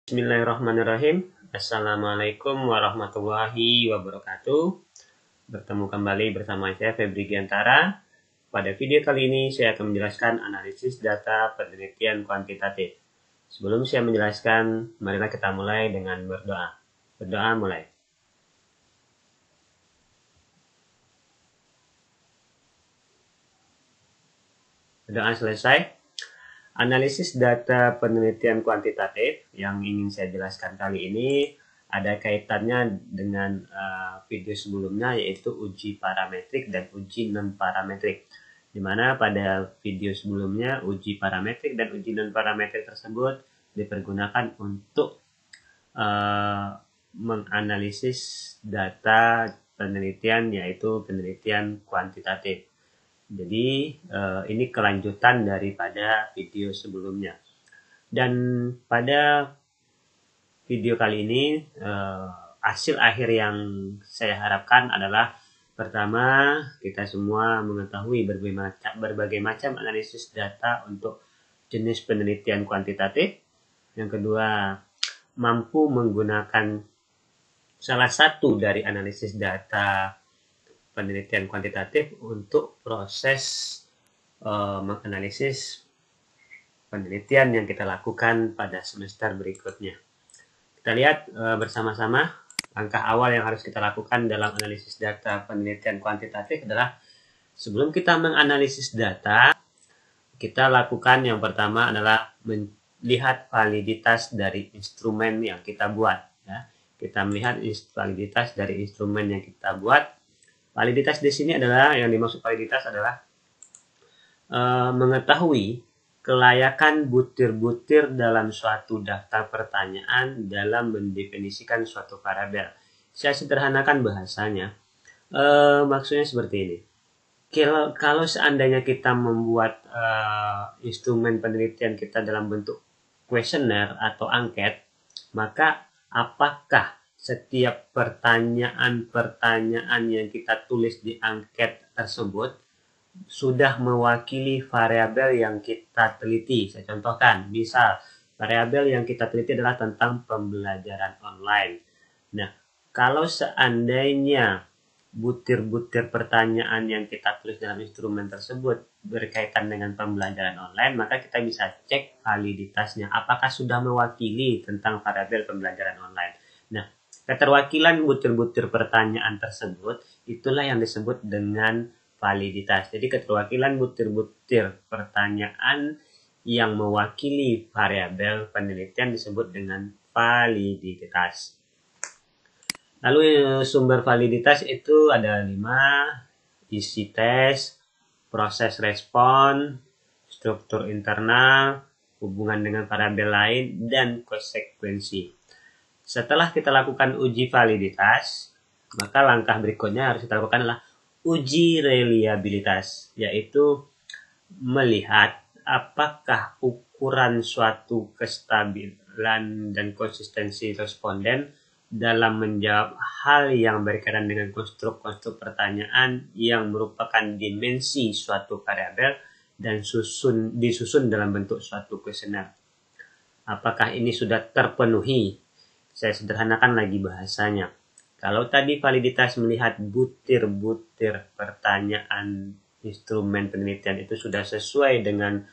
Bismillahirrahmanirrahim. Assalamualaikum warahmatullahi wabarakatuh. Bertemu kembali bersama saya Febri Giantara. Pada video kali ini saya akan menjelaskan analisis data penelitian kuantitatif. Sebelum saya menjelaskan, marilah kita mulai dengan berdoa. Berdoa mulai. Berdoa selesai. Analisis data penelitian kuantitatif yang ingin saya jelaskan kali ini ada kaitannya dengan video sebelumnya, yaitu uji parametrik dan uji non-parametrik. Di mana pada video sebelumnya uji parametrik dan uji non-parametrik tersebut dipergunakan untuk menganalisis data penelitian, yaitu penelitian kuantitatif. Jadi ini kelanjutan daripada video sebelumnya. Dan pada video kali ini hasil akhir yang saya harapkan adalah, pertama, kita semua mengetahui berbagai macam analisis data untuk jenis penelitian kuantitatif. Yang kedua, mampu menggunakan salah satu dari analisis data penelitian kuantitatif untuk proses menganalisis penelitian yang kita lakukan pada semester berikutnya. Kita lihat bersama-sama langkah awal yang harus kita lakukan dalam analisis data penelitian kuantitatif adalah, sebelum kita menganalisis data, kita lakukan yang pertama adalah melihat validitas dari instrumen yang kita buat. Ya. Kita melihat validitas dari instrumen yang kita buat. Validitas di sini adalah, yang dimaksud validitas adalah mengetahui kelayakan butir-butir dalam suatu daftar pertanyaan dalam mendefinisikan suatu variabel. Saya sederhanakan bahasanya, maksudnya seperti ini. Kalau seandainya kita membuat instrumen penelitian kita dalam bentuk kuesioner atau angket, maka apakah setiap pertanyaan-pertanyaan yang kita tulis di angket tersebut sudah mewakili variabel yang kita teliti? Saya contohkan, misal variabel yang kita teliti adalah tentang pembelajaran online. Nah, kalau seandainya butir-butir pertanyaan yang kita tulis dalam instrumen tersebut berkaitan dengan pembelajaran online, maka kita bisa cek validitasnya, apakah sudah mewakili tentang variabel pembelajaran online. Nah, keterwakilan butir-butir pertanyaan tersebut itulah yang disebut dengan validitas. Jadi keterwakilan butir-butir pertanyaan yang mewakili variabel penelitian disebut dengan validitas. Lalu sumber validitas itu ada 5: isi tes, proses respon, struktur internal, hubungan dengan variabel lain, dan konsekuensi. Setelah kita lakukan uji validitas, maka langkah berikutnya harus kita lakukan adalah uji reliabilitas, yaitu melihat apakah ukuran suatu kestabilan dan konsistensi responden dalam menjawab hal yang berkaitan dengan konstruk-konstruk pertanyaan yang merupakan dimensi suatu variabel dan disusun dalam bentuk suatu kuesioner. Apakah ini sudah terpenuhi? Saya sederhanakan lagi bahasanya. Kalau tadi validitas melihat butir-butir pertanyaan instrumen penelitian itu sudah sesuai dengan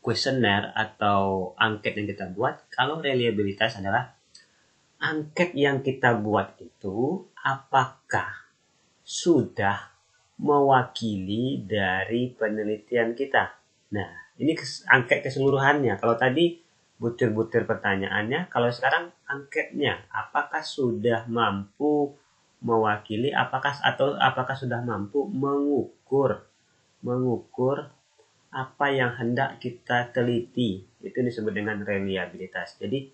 kuesioner atau angket yang kita buat, kalau reliabilitas adalah angket yang kita buat itu apakah sudah mewakili dari penelitian kita. Nah, ini angket keseluruhannya. Kalau tadi butir-butir pertanyaannya, kalau sekarang angketnya apakah sudah mampu mewakili, apakah sudah mampu mengukur apa yang hendak kita teliti. Itu disebut dengan reliabilitas. Jadi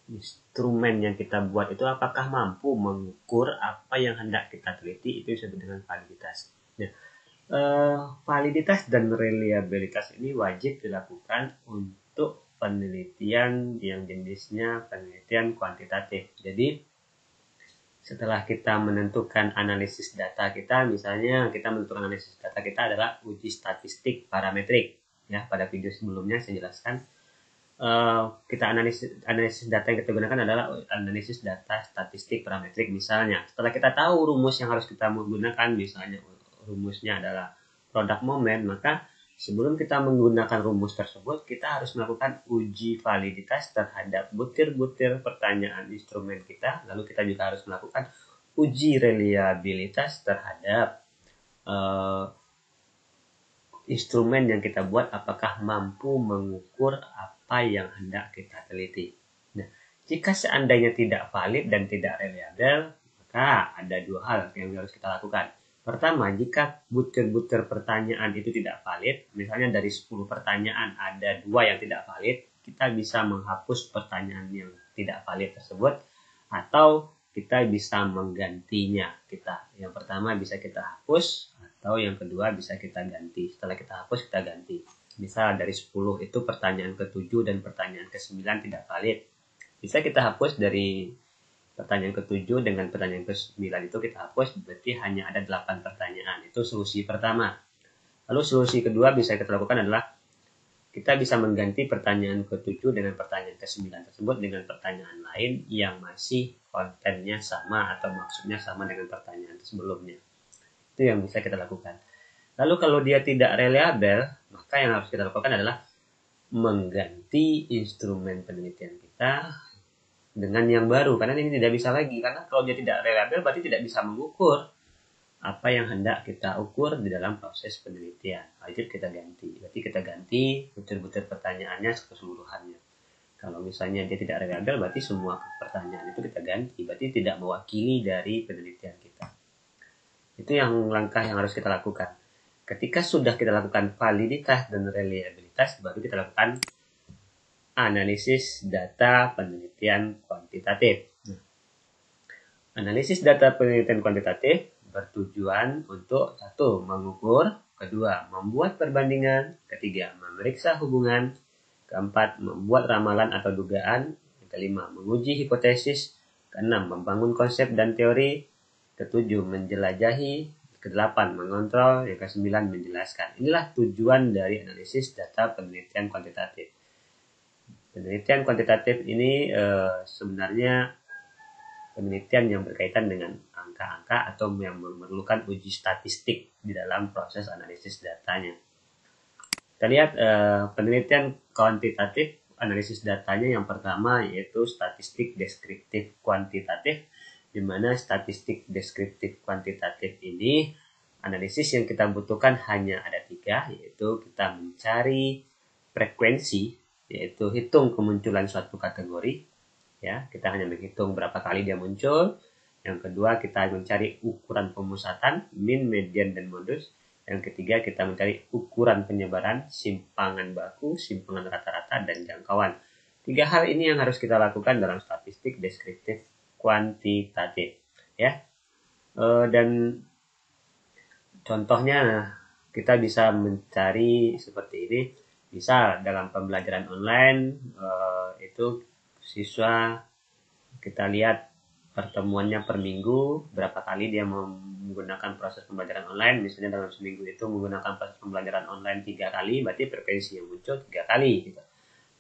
instrumen yang kita buat itu apakah mampu mengukur apa yang hendak kita teliti, itu disebut dengan validitas. Nah, validitas dan reliabilitas ini wajib dilakukan untuk penelitian yang jenisnya penelitian kuantitatif. Jadi setelah kita menentukan analisis data kita, misalnya kita menentukan analisis data kita adalah uji statistik parametrik. Ya, pada video sebelumnya saya jelaskan kita analisis data yang kita gunakan adalah analisis data statistik parametrik misalnya. Setelah kita tahu rumus yang harus kita menggunakan, misalnya rumusnya adalah produk momen, maka sebelum kita menggunakan rumus tersebut, kita harus melakukan uji validitas terhadap butir-butir pertanyaan instrumen kita. Lalu kita juga harus melakukan uji reliabilitas terhadap instrumen yang kita buat, apakah mampu mengukur apa yang hendak kita teliti. Nah, jika seandainya tidak valid dan tidak reliable, maka ada dua hal yang harus kita lakukan. Pertama, jika butir-butir pertanyaan itu tidak valid, misalnya dari 10 pertanyaan ada 2 yang tidak valid, kita bisa menghapus pertanyaan yang tidak valid tersebut, atau kita bisa menggantinya. Yang pertama bisa kita hapus, atau yang kedua bisa kita ganti. Setelah kita hapus, kita ganti. Misal dari 10 itu pertanyaan ke-7 dan pertanyaan ke-9 tidak valid. Bisa kita hapus dari pertanyaan ke-7 dengan pertanyaan ke-9 itu kita hapus, berarti hanya ada 8 pertanyaan. Itu solusi pertama. Lalu solusi kedua bisa kita lakukan adalah kita bisa mengganti pertanyaan ke-7 dengan pertanyaan ke-9 tersebut dengan pertanyaan lain yang masih kontennya sama atau maksudnya sama dengan pertanyaan sebelumnya. Itu yang bisa kita lakukan. Lalu kalau dia tidak reliable, maka yang harus kita lakukan adalah mengganti instrumen penelitian kita dengan yang baru, karena ini tidak bisa lagi, karena kalau dia tidak reliable berarti tidak bisa mengukur apa yang hendak kita ukur di dalam proses penelitian. Itu kita ganti. Berarti kita ganti butir-butir pertanyaannya keseluruhannya. Kalau misalnya dia tidak reliable, berarti semua pertanyaan itu kita ganti. Berarti tidak mewakili dari penelitian kita. Itu yang langkah yang harus kita lakukan. Ketika sudah kita lakukan validitas dan reliabilitas, baru kita lakukan analisis data penelitian kuantitatif. Analisis data penelitian kuantitatif bertujuan untuk 1. Mengukur, 2. Membuat perbandingan, 3. Memeriksa hubungan, 4. Membuat ramalan atau dugaan, 5. Menguji hipotesis, 6. Membangun konsep dan teori, 7. Menjelajahi, 8. Mengontrol, 9. Menjelaskan. Inilah tujuan dari analisis data penelitian kuantitatif. Penelitian kuantitatif ini sebenarnya penelitian yang berkaitan dengan angka-angka atau yang memerlukan uji statistik di dalam proses analisis datanya. Kita lihat penelitian kuantitatif, analisis datanya yang pertama yaitu statistik deskriptif kuantitatif, di mana statistik deskriptif kuantitatif ini analisis yang kita butuhkan hanya ada 3, yaitu kita mencari frekuensi, yaitu hitung kemunculan suatu kategori. Ya, kita hanya menghitung berapa kali dia muncul. Yang kedua, kita mencari ukuran pemusatan, min, median, dan modus. Yang ketiga, kita mencari ukuran penyebaran, simpangan baku, simpangan rata-rata, dan jangkauan. 3 hal ini yang harus kita lakukan dalam statistik deskriptif kuantitatif. Ya, dan contohnya kita bisa mencari seperti ini. Misal dalam pembelajaran online itu siswa kita lihat pertemuannya per minggu, berapa kali dia menggunakan proses pembelajaran online. Misalnya dalam seminggu itu menggunakan proses pembelajaran online 3 kali, berarti frekuensi yang muncul 3 kali gitu.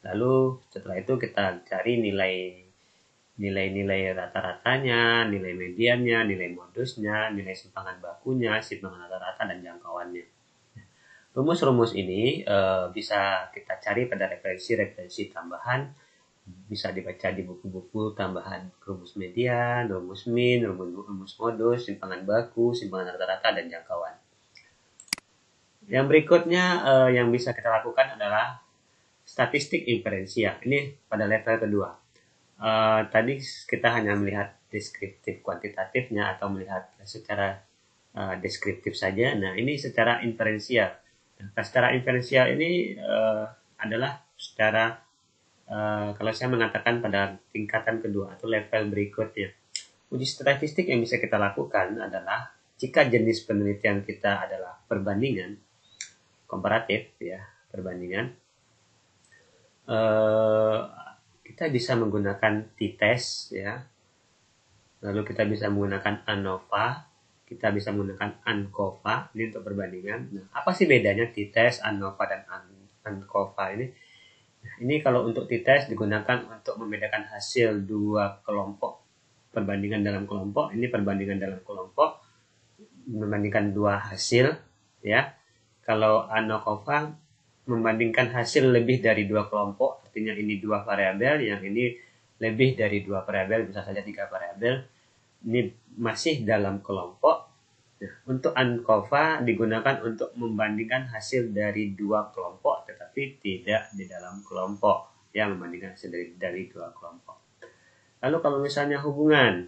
Lalu setelah itu kita cari nilai rata-ratanya, nilai mediannya, nilai modusnya, nilai simpangan bakunya, simpangan rata-rata, dan jangkauannya. Rumus-rumus ini bisa kita cari pada referensi tambahan, bisa dibaca di buku-buku tambahan rumus median, rumus min, rumus modus, simpangan baku, simpangan rata-rata, dan jangkauan. Yang berikutnya yang bisa kita lakukan adalah statistik inferensial. Ini pada level kedua. Tadi kita hanya melihat deskriptif kuantitatifnya atau melihat secara deskriptif saja. Nah, ini secara inferensial. Nah, secara inferensial ini adalah secara kalau saya mengatakan pada tingkatan kedua atau level berikutnya. Uji statistik yang bisa kita lakukan adalah jika jenis penelitian kita adalah perbandingan komparatif, ya, perbandingan. Kita bisa menggunakan t-test, ya. Lalu kita bisa menggunakan ANOVA, kita bisa menggunakan ANCOVA ini untuk perbandingan. Nah, apa sih bedanya t-test, ANOVA, dan ANCOVA ini? Ini kalau untuk t-test digunakan untuk membedakan hasil dua kelompok, perbandingan dalam kelompok. Ini perbandingan dalam kelompok membandingkan dua hasil, ya. Kalau ANOVA membandingkan hasil lebih dari dua kelompok, artinya ini dua variabel, yang ini lebih dari dua variabel, bisa saja tiga variabel. Ini masih dalam kelompok. Nah, untuk ANCOVA digunakan untuk membandingkan hasil dari dua kelompok, tetapi tidak di dalam kelompok, yang membandingkan hasil dari dua kelompok. Lalu kalau misalnya hubungan,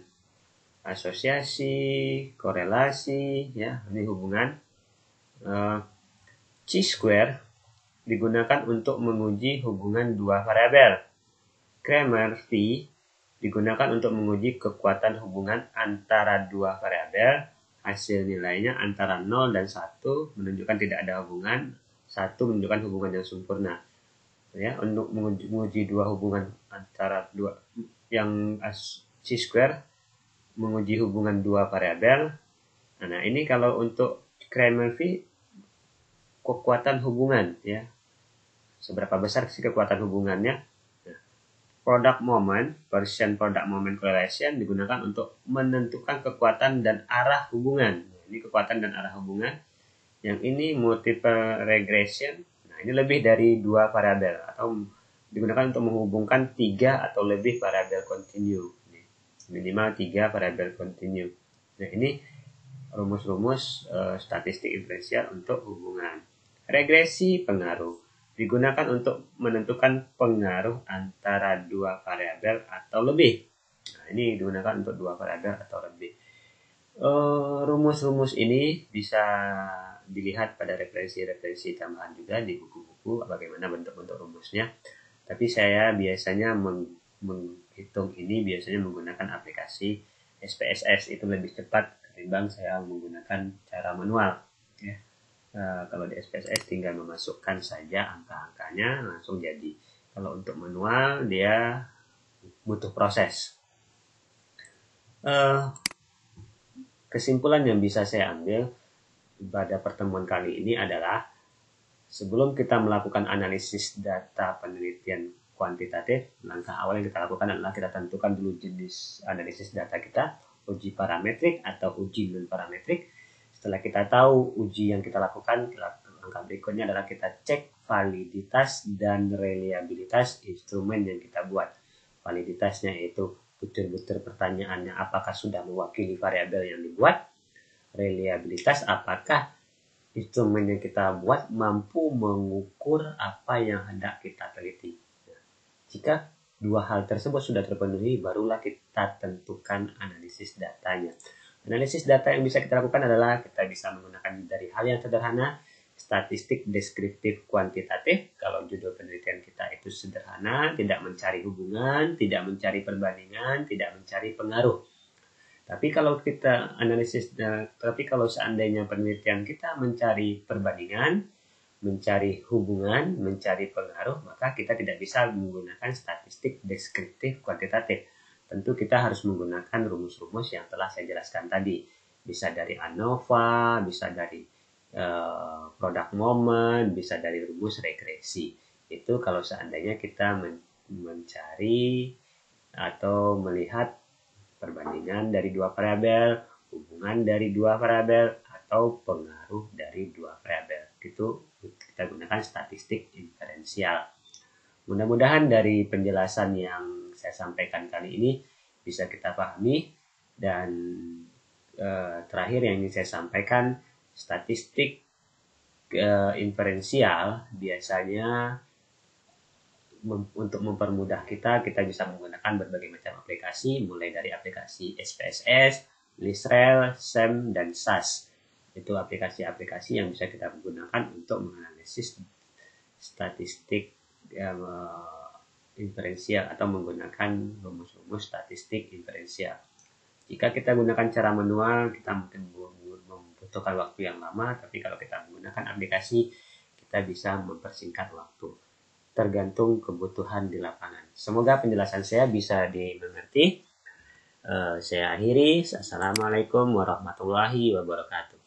asosiasi, korelasi, ya, ini hubungan. Chi-square digunakan untuk menguji hubungan dua variabel. Cramer-V digunakan untuk menguji kekuatan hubungan antara dua variabel. Hasil nilainya antara 0 dan 1 menunjukkan tidak ada hubungan, 1 menunjukkan hubungan yang sempurna. Ya, untuk menguji dua hubungan antara dua, yang chi-square menguji hubungan dua variabel. Nah, ini kalau untuk Cramer-V kekuatan hubungan, ya. Seberapa besar sih kekuatan hubungannya? Product moment, Gaussian product moment correlation digunakan untuk menentukan kekuatan dan arah hubungan. Ini kekuatan dan arah hubungan. Yang ini multiple regression. Nah, ini lebih dari dua variabel atau digunakan untuk menghubungkan 3 atau lebih variabel kontinu. Minimal 3 variabel kontinu. Nah, ini rumus-rumus statistik inferensial untuk hubungan. Regresi pengaruh digunakan untuk menentukan pengaruh antara dua variabel atau lebih. Nah, ini digunakan untuk dua variabel atau lebih. Rumus-rumus ini bisa dilihat pada referensi-referensi tambahan juga di buku-buku bagaimana bentuk-bentuk rumusnya. Tapi saya biasanya menghitung ini biasanya menggunakan aplikasi SPSS, itu lebih cepat ketimbang saya menggunakan cara manual. Ya. Kalau di SPSS tinggal memasukkan saja angka-angkanya langsung jadi. Kalau untuk manual dia butuh proses. Kesimpulan yang bisa saya ambil pada pertemuan kali ini adalah sebelum kita melakukan analisis data penelitian kuantitatif, langkah awal yang kita lakukan adalah kita tentukan dulu jenis analisis data kita, uji parametrik atau uji non-parametrik. Setelah kita tahu uji yang kita lakukan, langkah berikutnya adalah kita cek validitas dan reliabilitas instrumen yang kita buat. Validitasnya yaitu butir-butir pertanyaannya apakah sudah mewakili variabel yang dibuat. Reliabilitas apakah instrumen yang kita buat mampu mengukur apa yang hendak kita teliti. Jika dua hal tersebut sudah terpenuhi, barulah kita tentukan analisis datanya. Analisis data yang bisa kita lakukan adalah kita bisa menggunakan dari hal yang sederhana, statistik deskriptif kuantitatif. Kalau judul penelitian kita itu sederhana, tidak mencari hubungan, tidak mencari perbandingan, tidak mencari pengaruh. Tapi kalau seandainya penelitian kita mencari perbandingan, mencari hubungan, mencari pengaruh, maka kita tidak bisa menggunakan statistik deskriptif kuantitatif. Tentu kita harus menggunakan rumus-rumus yang telah saya jelaskan tadi. Bisa dari ANOVA, bisa dari product moment, bisa dari rumus regresi. Itu kalau seandainya kita mencari atau melihat perbandingan dari dua variabel, hubungan dari dua variabel, atau pengaruh dari dua variabel. Itu kita gunakan statistik inferensial. Mudah-mudahan dari penjelasan yang saya sampaikan kali ini bisa kita pahami. Dan terakhir yang ingin saya sampaikan, statistik inferensial biasanya untuk mempermudah kita bisa menggunakan berbagai macam aplikasi, mulai dari aplikasi SPSS, LISREL, SEM, dan SAS. Itu aplikasi-aplikasi yang bisa kita gunakan untuk menganalisis statistik inferensial atau menggunakan rumus-rumus statistik inferensial. Jika kita gunakan cara manual, kita mungkin membutuhkan waktu yang lama, tapi kalau kita menggunakan aplikasi, kita bisa mempersingkat waktu. Tergantung kebutuhan di lapangan. Semoga penjelasan saya bisa dimengerti. Saya akhiri. Assalamualaikum warahmatullahi wabarakatuh.